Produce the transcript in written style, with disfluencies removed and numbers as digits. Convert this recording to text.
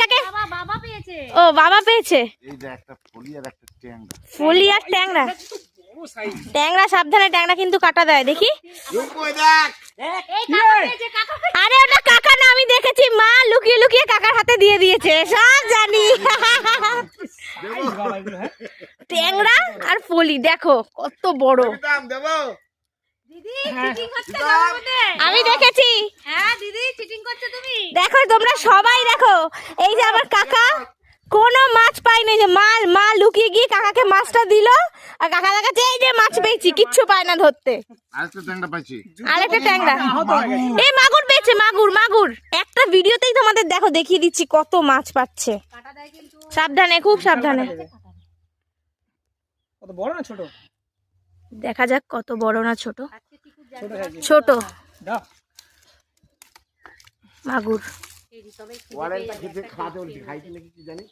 কাকাকে বাবা পেয়েছে। ও বাবা পেয়েছে। এই যে একটা ফলি আর একটা ট্যাংরা। ফলি আর ট্যাংরা। ট্যাংরা সাবধানে, ট্যাংরা কিন্তু কাটা দেয়। দেখি আরে ওটা কাকা না, আমি দেখেছি মা লুকিয়ে লুকিয়ে কাকার হাতে দিয়ে দিয়েছে, সব জানি। ট্যাংরা আর ফলি দেখো কত বড়। দিদি চিটিং করছে তোমার মধ্যে। আমি দেখেছি। হ্যাঁ দিদি চিটিং করছো তুমি। দেখো তোমরা সবাই দেখো, এই যে আমার কাকা কোনো মাছ পায়নি, যে মা লুকিয়ে গিয়ে কাকাকে মাছটা দিল, আর কাকা দেখাচ্ছে এই যে মাছ পেয়েছি, কিচ্ছু পায় না ধরতে। আরেকটা ট্যাংরা পাইছি। আরেকটা ট্যাংরা, এই মাগুর পেয়েছে, মাগুর। একটা ভিডিওতেই তোমাদের দেখো দেখিয়ে দিচ্ছি কত মাছ পাচ্ছে। কাটা দেয় কিন্তু। সাবধানে, খুব সাবধানে। কত বড় না ছোট? দেখা যাক কত বড় না ছোট। আজকে টিকু জানতে ছোট দাও। মাগুর। পারছি তবে ওয়ারেন্টটা খেতে খাওয়াতে বলছি, খাইছি নাকি কি জানি।